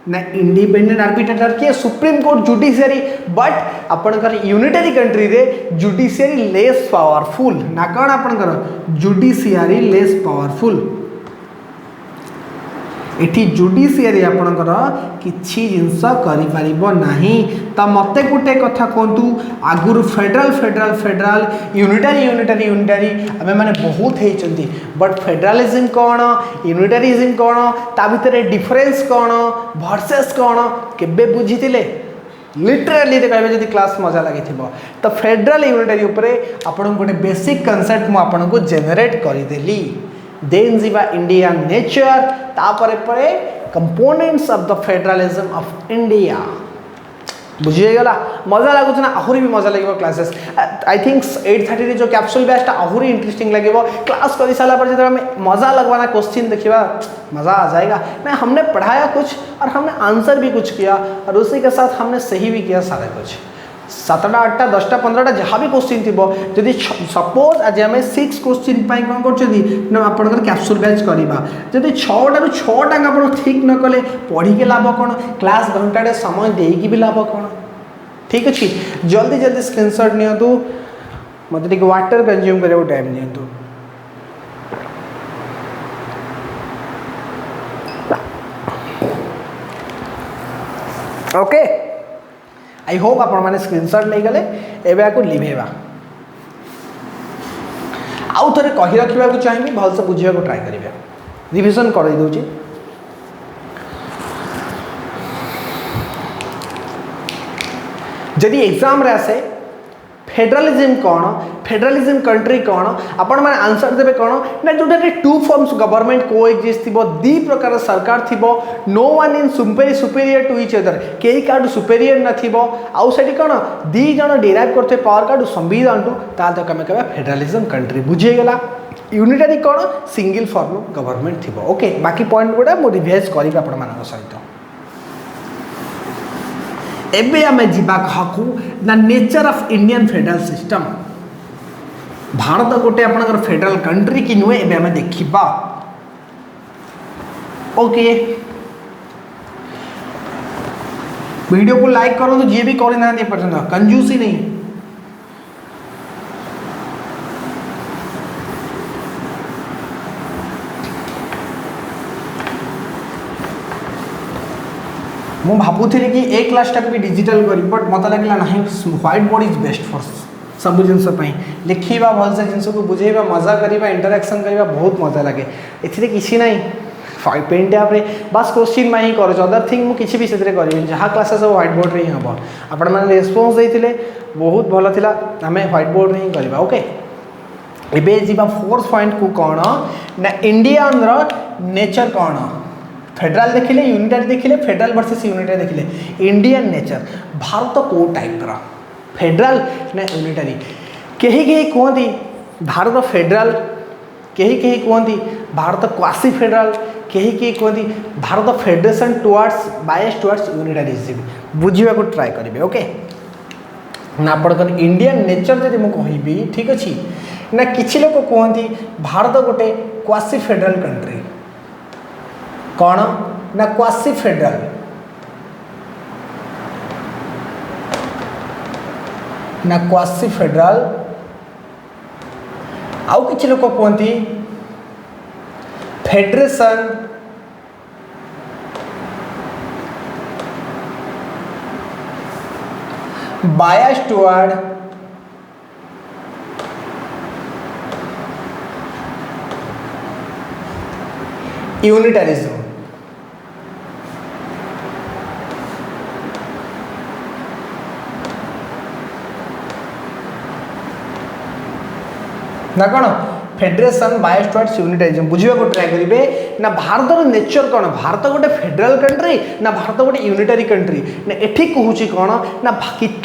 ना इंडिपेंडेंट आर्बिट्रेटर किए सुप्रीम कोर्ट जुडिशियरी बट आपणकर यूनिटरी कंट्री रे जुडिशियरी लेस पावरफुल ना कौन आपणकर जुडिशियरी लेस पावरफुल एठी जुडिशियरी आपणकर किछि जिंस करि परिबो नाही त मते गुटे कथा कहतु आगुरु federal federal federal unitary unitary unitary आमे माने बहुत हेचंती बट फेडरलिज्म कोन यूनिटरिज्म कोन ता भितरे डिफरेंस कोन वर्सेस कोन केबे बुझितिले लिटरली कहबे जदि क्लास मजा लगी तो फेडरल यूनिटरी उपरे आपन गोटे बेसिक कॉन्सेप्ट मु आपन को जेनरेट करि देली देन जीवा इंडिया नेचर तापरे परे components of the federalism of India बुझीगला मजा लगुच ना आहुरी भी मजा लगे क्लासेस आई थिंक 8:30 जो कैप्सूल बैचटा आहुरी इंटरेस्टिंग लगे क्लास कर सारा पर जो हमें मजा लगवाना क्वेश्चन देखिए मज़ा आ जाएगा नहीं हमने पढ़ाया कुछ और हमने आंसर भी कुछ किया और उसी के साथ हमने सही भी किया सारा कुछ 7टा 8टा 10टा 15टा जहाँ भी क्वेश्चन थी जदि सपोज आज आम 6 क्वेश्चन कौन कर आपंकर कैप्सूल बैच करवा जदि 6टारू 6टा आप ठीक न कले पढ़ी के लाभ कौन क्लास घंटाटे समय देकी भी लाभ कौन ठीक अच्छे जल्दी जल्दी स्क्रीनशॉट नियंतु मत वाटर कंज्यूम करने टाइम नियंतु ओके आई होप आपण मैंने स्क्रीनशॉट नहीं गले एवं को लिभेवा आउ थे कही रखा चाहिए भलसे बुझा ट्राए करेंगे रिविजन कर दूची जदि एग्जाम रे आसे फेडरलिज्म कौन फेडरलिज्म कंट्री कौन आपण मैंने आंसर देवे कौन ना जोटा टू फॉर्म्स गवर्नमेंट को एक्जिस्ट थी दी प्रकार सरकार थी no one in superior to each other कई कार्ड सुपेरियर नाउ से कौन दी जन डिराइव करते पावर कार्ड संविधान टू ताल तक आम कह फेडरलिज्म कंट्री बुझीगला यूनिटरी कौन सिंगल फॉर्म गवर्नमेंट थी ओके बाकी पॉइंट गुड़ा मुझे रिवाइज करी आपण मान सहित एबे आमे जीवा कहकू ना nature of Indian federal system Bharat गोटे आपनकर फेडरल कंट्री कि नुहे एबे आमे देखिबा ओके वीडियो को लाइक करो तो जी भी करी ना पर्यटन कंजूसी नहीं मु भावुली कि ए क्लासटा भी डिजिटल करी बट मत लगे ना white board is best for सब जिनस लिखा भलसे जिनस को बुझेबा मजा करवा इंटरेक्शन करवा बहुत मजा लगे एथिरे किसी ना पेन टैप रे बस क्वेश्चन में ही कर अदर थिंग मुझे भी से करी जहाँ क्लास सब व्हाइट बोर्ड रे ही हम आपण मैंने रेस्पॉन्स देते बहुत भल था आम व्हाइट बोर्ड रे ही करवा ओके एबे जीवा फोर्थ पॉइंट को कौन ना इंडियन नेचर कौन फेडरल देखिले यूनिटरी देखिले फेडरल वर्सेस यूनिटरी देखिले इंडियन नेचर भारत को टाइप रा फेडरल ना यूनिटरी कहीं कहीं कहती भारत फेडरल कहीं कहीं कहती भारत क्वासी फेडरल कहीं कहीं कहती Bharat federation towards bias towards unitarism बुझा को ट्राए करेंगे ओके ना आपन इंडियन नेचर जब मुझे कहबी ठीक अच्छे ना किसी लोग कहती भारत गोटे क्वासी फेडरल कंट्री कौन ना क्वासी फेडरल ना क्वासी फेडरल आउ किसी लोग कहती फेडरेशन biased toward unitarism. ना कौन फेडरेशन बायस टुवर्ड्स यूनिटारिज्म बुझा को ट्राए करेंगे ना भारतर नेचर कौन भारत गोटे फेडराल कंट्री ना भारत गोटे यूनिटारी कंट्री ना एठी कहूँ कौन ना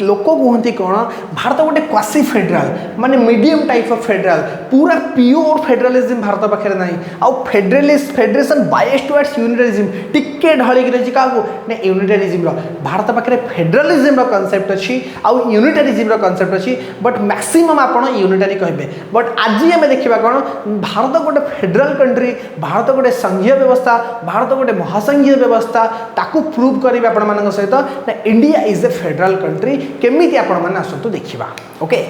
लोक कहते कौन भारत गोटे क्वासी फेडराल माने मीडियम टाइप ऑफ फेडराल पूरा प्योर फेडरालिज्म भारत पाखे ना आउ फेडरेशन बायस टुवर्ड्स यूनिटारिज्म टिके ढलिक रही क्या ना यूनिटारिज्म भारत पाखे फेडरालिज्म कनसेप्ट अच्छी आउ यूनिटारिज्म कनसेप्ट अच्छी बट मैक्सिमम आप यूनिटारी कहे बट आज आम देखा कौन भारत गोटे फेडराल कंट्री भारत गोटे संघीय व्यवस्था भारत गोटे महासंघीय व्यवस्था ताकू प्रूव करेंगे आपण सहित ना India is a federal country केमी आपण आसतु देखा ओके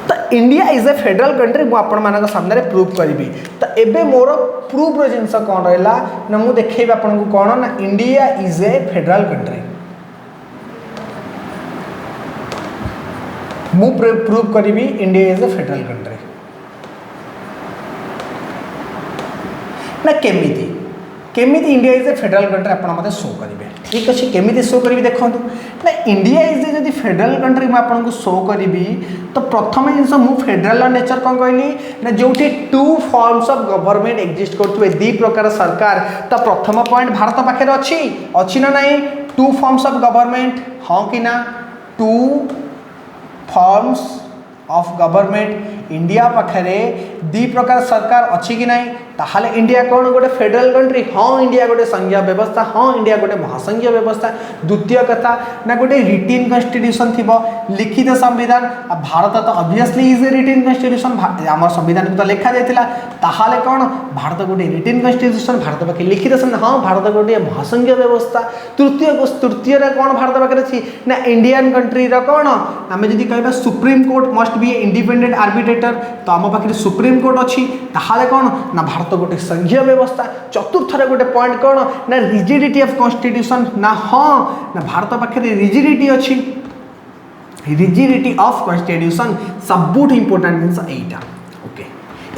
तो India is a federal country मुझे सामने प्रूव करी तो एबे मोर प्रूफ जिनस कौन रहा ना मुझे देखेबी आपको कौन ना India is a federal country मु प्रूव करी India is a federal country ना केमिति केमिति India is a federal country आप मत शो करेंगे ठीक अच्छे केमिति शो करी देखो ना इंडिया इज ए जब फेडराल कंट्री मुझे आपको शो करी तो प्रथम जिनस मु फेडराल नेचर कौन कहली ना जो to forms of government exist करते दी प्रकार सरकार तो प्रथम पॉइंट भारत पाखे अच्छी ना नहीं टू फॉर्म्स ऑफ गवर्नमेंट हाँ कि ना two forms of government India पाखे दी प्रकार सरकार अच्छी कि नहीं ताहले इंडिया कौन गोटे फेडराल कंट्री हाँ इंडिया गोटे संघीय व्यवस्था हाँ इंडिया गोटे महासंघीय व्यवस्था द्वितीय कथा ना गोटे रिटिन कन्स्टिट्यूशन थी लिखित संविधान भारत तो ऑब्वियसली इज ए रिटिन कन्स्टिट्यूशन आम संविधान तो लिखा जाता ताहले कौन भारत गोटे रिटिन कन्स्टिट्यूशन भारत पाखे लिखित हाँ भारत गोटे महासंघीय व्यवस्था तृतीय कौन भारत पाखे अच्छी ना इंडियन कंट्री कौन आम जब कह supreme court must be independent arbitrator तो आम पाखे सुप्रीम कोर्ट अच्छी ताहले कौन ना भारत गोटे संघीय व्यवस्था चतुर्थ गोटे पॉइंट कौन ना रिजिडिटी ऑफ कॉन्स्टिट्यूशन ना हाँ ना भारत पाखे रिजिडिटी अच्छी rigidity of constitution सबुठ important genus Etah okay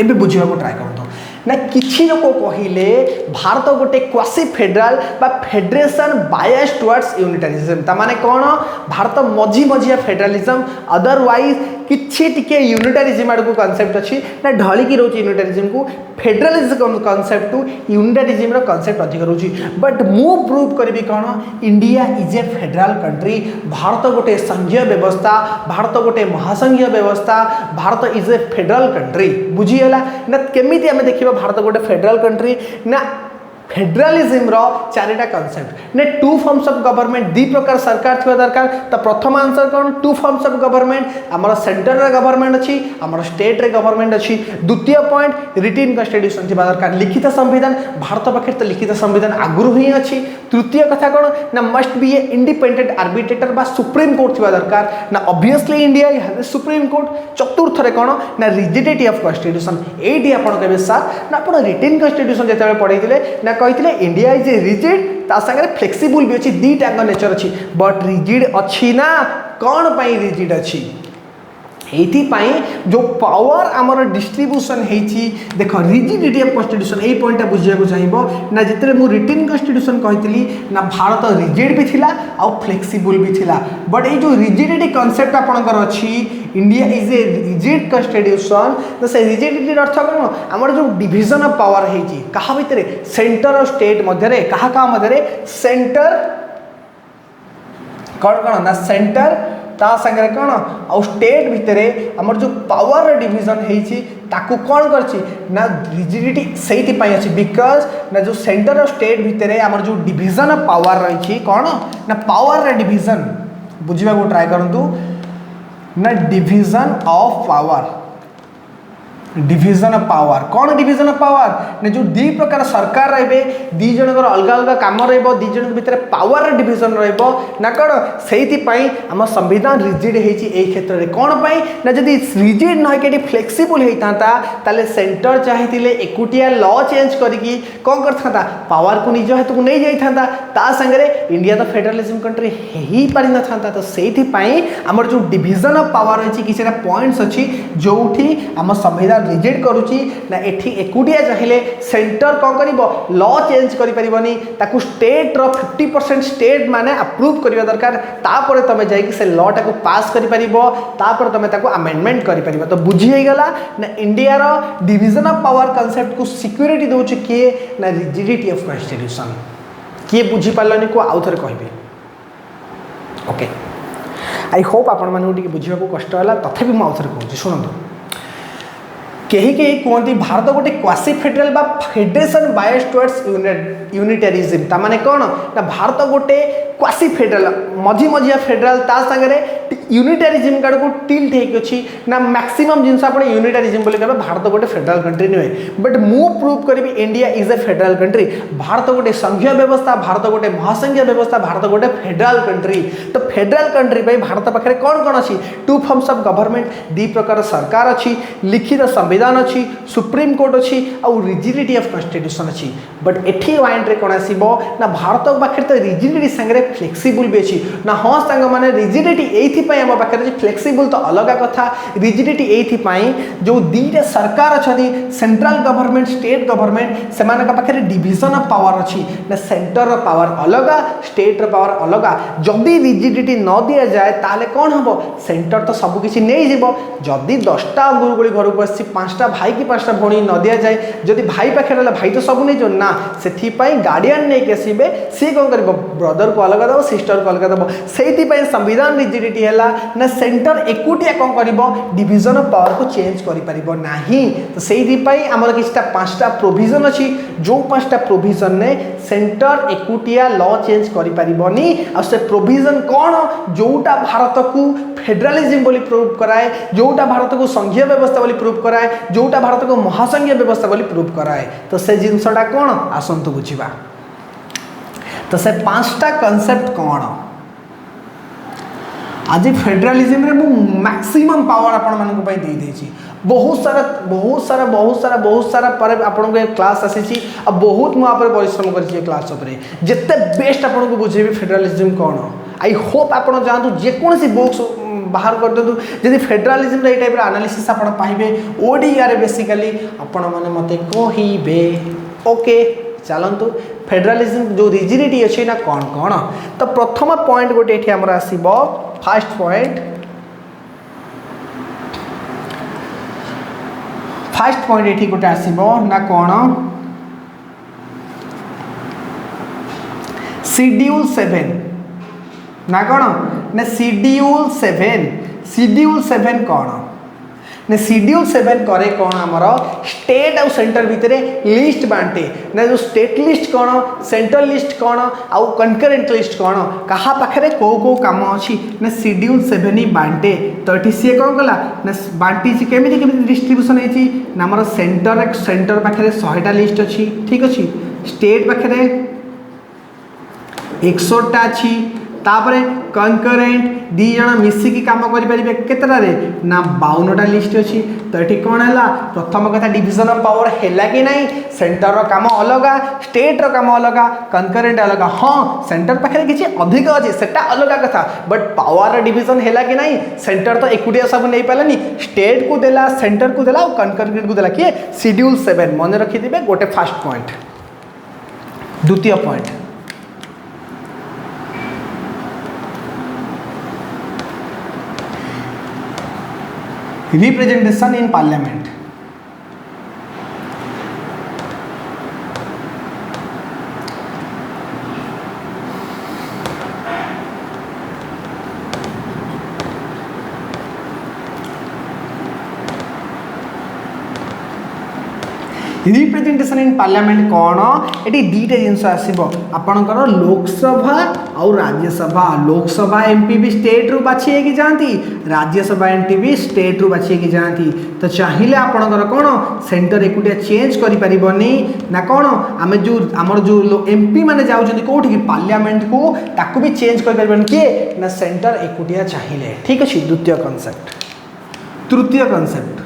एबे बुझिया को ट्राई करतो ना किछि लोक कहिले भारत गोटे क्वासी फेडराल बा फेडरेशन बायस टुवर्ड्स यूनिटारिज्म ता माने कौन भारत मझी मझिया फेडरालिज्म अदरवाइज किछि टिके यूनिटारिज्म आड़ को कॉन्सेप्ट अच्छी ना ढलिकी रोची यूनिटारिज्म को फेडरालिज्म कॉन्सेप्ट टू यूनिटारिज्म रो कॉन्सेप्ट अधिक रोची बट मु प्रूव करबी कौन India is a federal country Bharat गोटे संघीय व्यवस्था भारत गोटे महासंघीय व्यवस्था Bharat is a federal country बुझीगला ना केमिति आमे देखिबा भारत गोटे फेडराल कंट्री ना फेडरालिज्म रो चारिटा कॉन्सेप्ट ने टू फॉर्म्स ऑफ गवर्नमेंट दी प्रकार सरकार थी दरकार तो प्रथम आंसर कौन टू फॉर्म्स ऑफ गवर्नमेंट आमर सेंटर रे गवर्नमेंट अच्छी आमर स्टेट रे गवर्नमेंट अच्छी द्वितीय पॉइंट रिटिन कन्स्टिट्यूशन थी दरकार लिखित संविधान भारत पाखे तो लिखित संविधान आगुरी ही अच्छी तृतीय कथा कौन ना must be a independent arbitrator बा सुप्रीम कोर्ट थी दरकार ना obviously India has supreme court चतुर्थ रे कौन ना रिजिडिटी ऑफ कॉन्स्टिट्यूशन एटी आपण कहबे सर ना आपण रिटिन कन्स्टिट्यूशन जेते पढ़ाई ना कहते इंडिया इज ए रिजिड ता संगे फ्लेक्सिबल भी अच्छी दीटा नेचर अच्छी बट रिजिड अच्छी ना कौन पाई रिजिड अच्छी एथिपाई जो पावर आमर डिस्ट्रीब्यूशन होती देख रिजिडिटी ऑफ कॉन्स्टिट्यूशन यही पॉइंटा बुझा चाहिए ना जिते मुझे रिटिन कॉन्स्टिट्यूशन कही ना भारत रिजिड भी थिला आउ फ्लेक्सिबल भी थिला बट ये जो रिजिडिटी कॉन्सेप्ट आपंकर अच्छी India is a rigid constitution तो से रिजिडिटी अर्थ कौन आमर जो डिविजन ऑफ पावर होती क्या भितर सेंटर और स्टेट मध्य क्या मध्य सेंटर कौन कौन ना सेंटर ता संगे कौन आउ स्टेट भितर आमर जो पावर डिविजन होती ताकू कौन करछि ना रिजिडिटी से अच्छी बिकज ना जो सेंटर और स्टेट भितर आमर जो डिविजन ऑफ पावर रही कौन ना पावर डिविजन बुझा को ट्राए करूँ ना division of power division of power कौन डिविजन ऑफ पावर ने जो दी प्रकार सरकार रे दी जनकर अलग अलग काम रो दी जन भितर पावर डिविजन ना कौन से आम संविधान रिजिड होती क्षेत्र में कौन पाई ना जदि रिजिड न कि फ्लेक्सिबल होता ताले सेंटर चाहिए एकुटिया लॉ चेंज करके कौन करता पावर को निज हाथ को नहीं जाता ता संगे इंडिया तो फेडरलिज्म कंट्री ही पारि न था तो से आमर जो डिविजन ऑफ पावर अच्छी किसी पॉइंट्स अच्छी जो आम संविधान रिजेक्ट करुच्ची ना एठी एकुटिया चाहिए सेंटर कौन कर लॉ चेंज करें ताकू स्टेट रो 50% स्टेट माने अप्रूव करवा दरकार तापर तुम जाइए से लॉ टाक पास कर तुम अमेंडमेंट कर तो बुझी गला ना इंडिया रो डिविजन ऑफ पावर कांसेप्ट को सिक्योरिटी दौर किए ना रिजिडिटी ऑफ कॉन्स्टिट्यूशन किए बुझी पार्लानी को आउ थे कहि ओके आई होप आपण मानू बुझा कष्ट है तथापि मुझे कहूँ शुणु कहीं कहती भारत गोटे क्वासी फेडरल बा फेडरेशन बायस टुवर्ड्स यूनिटरिज्म ता माने कौन ना भारत गोटे क्वासी फेडरल मझी मझिया फेडरल ता सागरे यूनिटरिज्म काड़ को टिल्ट होगी ना मैक्सिमम जिनस आप यूनिटरिज्म बोले कहे भारत गोटे फेडरल कंट्री नुहे बट मु प्रूव करी India is a federal country Bharat गोटे संघीय व्यवस्था भारत गोटे महासंघीय व्यवस्था भारत गोटे फेडरल कंट्री तो फेडरल कंट्री पे भारत पाखे कौन कौन अच्छी टू फॉर्म्स ऑफ गवर्नमेंट दी प्रकार सरकार अच्छी लिखित संविधान अच्छी सुप्रीम कोर्ट अच्छी आउ रिजिडिटी ऑफ कॉन्स्टिट्यूशन अच्छी बट एठी माइंड रे कौन आसीबो ना भारत पाखे तो रिजिडिटी संगे फ्लेक्सिबल भी अच्छी ना हाँ सांग मैंने रिजिडिटी ये आम पाखे फ्लेक्सिबल तो अलग कथा रिजिडिटी ये जो दीटा सरकार अच्छा सेंट्रल गवर्नमेंट स्टेट गवर्नमेंट से पाखे डिविजन ऑफ पावर अच्छी ना सेंटर पावर अलग स्टेट पावर अलग जदि रिजिडिटी न दि जाए ताले कौन हम सेंटर तो सबकि नहीं जीव जदि 10टा गुरुगुड़ी घर को आसी 5टा भाई कि 5टा भौणी न दि जाए जदि भाई पाखे भाई तो सब नहीं ना से गार्डियन नहीं आसबे सी कौन कर ब्रदर को अलग दब सिस्टर को अलग दब से संविधान रिजिडिटी है ना सेंटर एकुटिया कौन कर डिविजन ऑफ पावर को चेंज कर नहीं तो से आमर कि 5टा प्रोविजन अच्छी जो 5टा प्रोविजन ने सेंटर एकुटिया लॉ चेंज करें आ से प्रोविजन कौन जोटा भारत को फेडरलिज्म बोली प्रूव कराए जोटा भारत को संघीय व्यवस्था बोली प्रूव कराए जोटा भारत को महासंघीय व्यवस्था बोली प्रूव कराए तो से जिनसटा कौन आसतु बुझा तो से 5टा कॉन्सेप्ट कौन आज फेडरलिज्म रे मैक्सिमम पावर आपण मानक पई दे देछि बहुत सारा पर आपन को क्लास आसी आ बहुत मु आप परिश्रम कर क्लास उपरे जिते बेस्ट आपन को बुझेबी फेडरलिज्म कौन आई होप आपन जानतु जेकोसी बुक्स बाहर कर दिंतु जदि फेडरलिज्म रे टाइप एनालिसिस आपन पाइबे ओडिया रे बेसिकली आपन माने मते कहिबे ओके चलतु फेडरलिज्म जो रिजिडिटी अच्छी ना कौन कौन तो प्रथम पॉइंट गोटे ये आमर आसब फास्ट पॉइंट ये गोटे आसब ना कौन शेड्यूल 7 ना कौन ना शेड्यूल 7 कौन ने शेड्यूल 7 करे कौन आमर स्टेट आउ सेंटर भितर लिस्ट बांटे ना जो स्टेट लिस्ट कौन सेंट्रल लिस्ट कौन आउ कंकरेंट लिस्ट कौन कहा पाखे कौ काम अच्छी ना शेड्यूल 7 ही बांटे तो ये सी कौन कला ना बांटी केमी डिस्ट्रीब्यूशन होती ना आमर सेंटर पाखे 100टा लिस्ट अच्छी ठीक अच्छी स्टेट पाखे 100टा अच्छी तापरे कंकरेंट दी जन मिसिकी काम करें केतटारे ना 52टा लिस्ट अच्छी तो ये कौन है प्रथम कथा डिविजन ऑफ पावर है कि नहीं सेंटर रो काम अलग स्टेट रो काम अलग कंकरेंट अलग हाँ सेंटर पाखे किसी अधिक अच्छे सेटा अलग कथा बट पावर डिविजन है कि नहीं सेंटर तो एकुटिया सब नहीं पारानी स्टेट को देला सेंटर को देला और कंकरेंट को देला किए शेड्यूल 7 मन रखिथे गोटे फास्ट पॉइंट द्वितीय point representation in parliament representation in parliament कौन ये दीटा जिनस आसो आपणकर लोकसभा और राज्यसभा लोकसभा एमपी भी स्टेट रु बाछी की जाती राज्यसभा एमपी भी स्टेट रु बाछी की जाती तो चाहिए आपणकर कौन सेंटर एकुटिया चेंज करें ना कौन आम जो आमर जो एमपी मैंने जाऊँच कौटी पार्लियामेंट को ताकू भी चेंज कर किए ना सेंटर एकुटिया चाहिए ठीक अच्छे द्वितीय कनसेप्ट तृतीय कनसेप्ट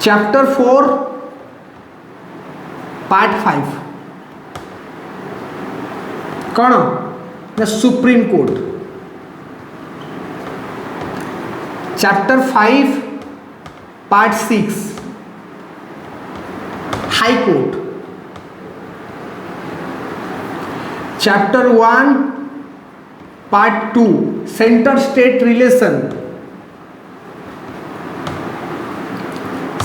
चैप्टर 4 पार्ट 5 कौन ना Supreme Court chapter 5 part 6 High Court chapter 1 part 2 centre state relation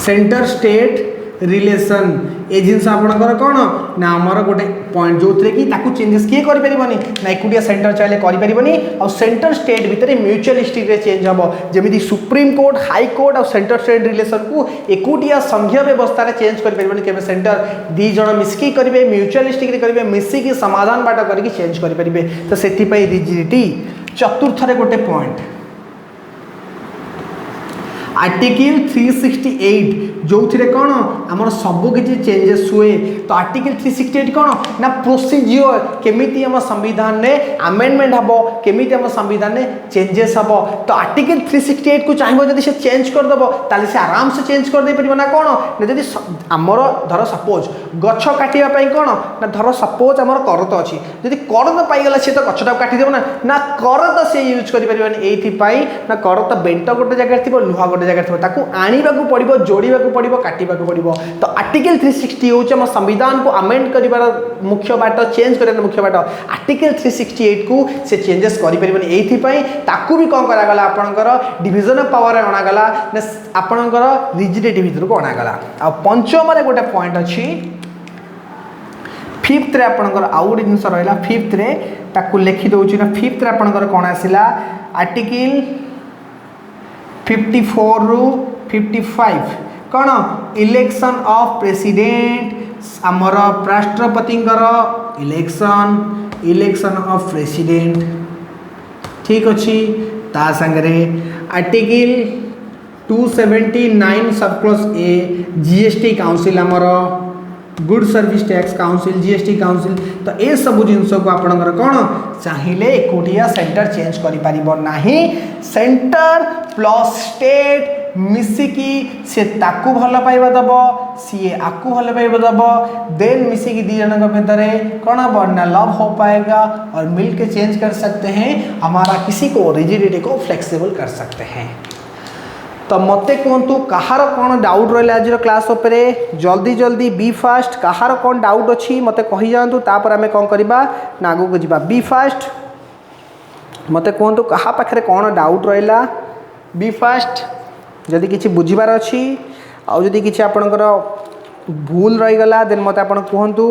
centre state relation ए जिनस आपणकर कौन ना आमर गोटे पॉइंट जो थे कि ताकू चेंजेस किए करें ना एकुटिया सेंटर चाहिए करें और सेंटर स्टेट भितर म्यूचुअलिस्टिक चेंज हम जमी सुप्रीम कोर्ट हाई कोर्ट और सेंटर स्टेट रिलेशन को एकुटिया संघीय व्यवस्था चेंज करें केवल सेंटर दी जन मिसिकी करेंगे म्यूचुअलिस्टिक करेंगे मिसिकी समाधान बाट करके चेंज करेंगे तो से रिजिडिटी चतुर्थ गोटे पॉइंट आर्टिकल 368 जो थे कौन आमर सबू किसी चेंजेस हुए तो आर्टिकल 368 कौन ना प्रोसीजियर केमिति हम संविधान ने अमेंडमेंट हम केमिति हम संविधान ने चेंजेस हम तो आर्टिकल 368 को चाहिए जब से चेंज करदेव ताले से आराम से चेंज कर दे परिबो ना कौन ना जदि आमर धर सपोज गछ काटिया कौन ना धर सपोज आमर करत अच्छी जदि करत पाईगला सी तो गछटा काटिदेव ना करत से यूज करें ना करत बेंट गोटे जगह थी लुहा गोटे जगह ताकू आनिबा को पड़िबो जोड़िबा को पड़िबो काटिबा को पड़िबो तो आर्टिकल 360 होचे हम संविधान को अमेंड करिबार मुख्य बाट चेंज करिबार मुख्य बाट आर्टिकल 368 को से चेंजेस करि परिबनी एथि पई ताकू भी कोन करा गला आपनकर डिवीजन ऑफ पावर अणा गला ने आपनकर रिजिडिटी भीतर को अणा गला आ पंचम रे गोटे पॉइंट अछि फिफ्थ रे आपनकर आउ गोटे जिंस रहला फिफ्थ रे ताकू लिखि दउची ना फिफ्थ रे आपनकर कोन आसिला आर्टिकल 54 रु 55 कौन इलेक्शन ऑफ प्रेसिडेंट आमर राष्ट्रपति इलेक्शन ऑफ प्रेसिडेंट ठीक अच्छी ता संगरे article 279 sub clause A GST council आमर good service tax council GST council तो ये सब जिनस को आपणकर कौन चाहिए एकोटिया सेंटर चेंज करि सेंटर प्लस स्टेट मिसिकी से ताकू भल पाइबा दब सी आकू भल पाइबा दब देन मिसिकी दी जन भीतर कौन बढ़ना लव हो पाएगा और मिल के चेंज कर सकते हैं हमारा किसी को रिजिडिटी को फ्लेक्सिबल कर सकते हैं। तो मते कहतु कहार कौन डाउट रहा आज क्लास उपरे जल्दी जल्दी बी फास्ट कहार कौन डाउट अच्छी मते कही जातु तापर आम कौन करवा ना आगू को जा बी फास्ट मते कहतु कहा पाखे कौन डाउट रहा बी फास्ट जदि किसी बुझीबार अच्छी आउ जदि किसी आपणकर भूल रहीगला देन मते आपण कहतु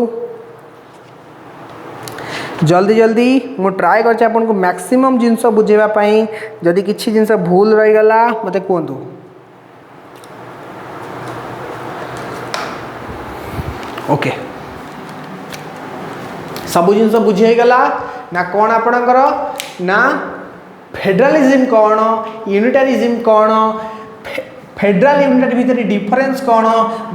जल्दी जल्दी मु ट्राए कर मैक्सिमम जिनस बुझेवाई जदि किसी जिनस भूल रहीगला मते कहतु ओके सब जिनस बुझेगला ना कौन आपणकर ना फेडरलिज्म कौन यूनिटारिज्म कौन फेडरल यूनिटारी भितर डिफरेंस कौन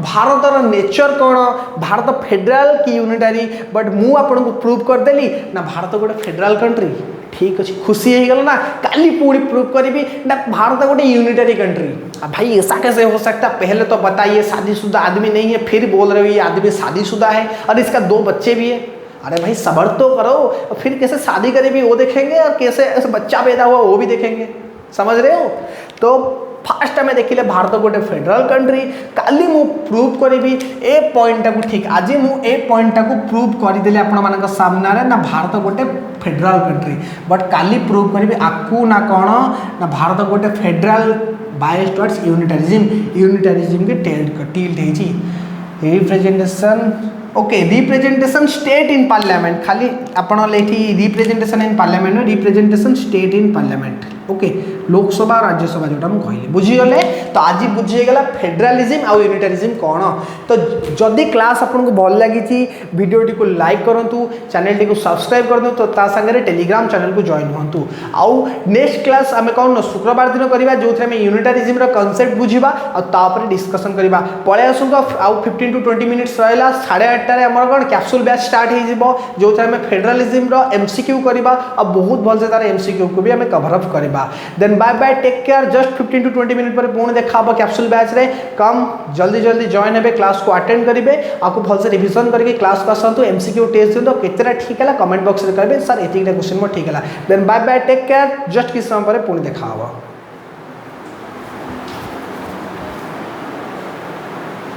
भारतर नेचर कौन भारत फेडरल की यूनिटारी बट मु आपन को प्रूव करदेली ना भारत गोटे फेडरल कंट्री ठीक अच्छे खुशी हो गल ना काली पूरी प्रूव करी ना भारत गोटे यूनिटारी कंट्री। अब भाई ऐसा कैसे हो सकता पहले तो बताइए शादीशुदा आदमी नहीं है फिर बोल रहे हो ये आदमी शादीशुदा है और इसका 2 बच्चे भी है। अरे भाई सबर तो करो फिर कैसे शादी करे भी वो देखेंगे और कैसे बच्चा पैदा हुआ वो भी देखेंगे समझ रहे हो। तो फास्ट आम देखिले भारत गोटे फेडरल कंट्री काली मु प्रूव करी ए पॉइंट को ठीक आज मुझे पॉइंट को प्रूव करदेली आपण सामने ना भारत गोटे federal country but Kali prove करी आकू ना कौन ना भारत गोटे फेडरल बायस टुवर्ड्स यूनिटारिज्म के tilt representation okay representation state in parliament खाली आपण representation in parliament representation state in parliament okay Lok Sabha और राज्यसभा जोटा मुझे कहली बुझीगले तो आज बुझीगला फेडरालिज्म आउ यूनिटारिज्म कौन तो जदि क्लास आपको भल लगी वीडियोटी को लाइक करूँ चैनल को सब्सक्राइब कर दूँ तो सागर टेलीग्राम चैनल को जॉइन हूँ आउ नेक्स्ट क्लास आम कौन शुक्रवार दिन करवा जो थे यूनिटारिज्म कॉन्सेप्ट बुझा और डिस्कसन करवा पलि आसतु आउ 15 to 20 मिनिट्स रहा 8:30 आम कौन कैप्सूल बैच स्टार्ट हो जो थे फेडरालिज्म एमसीक्यू करवा और बहुत भल से तार एमसीक्यू को भी आम कवर अप करवा then bye bye take care just 15 to 20 minute पर पुणी देखा कैप्सूल बैच रे कम जल्दी जल्दी जॉइन हे क्लास को अटेंड करेंगे आपको भल से रिविजन करके क्लास को आसतु एमसीक्यू टेस्ट दिखाँ केतेटा ठीक है कमेंट बॉक्स में करेंगे सर एतिकटा क्वेश्चन मोर ठीक है then bye bye take care just किस समय पर पुणी देखा।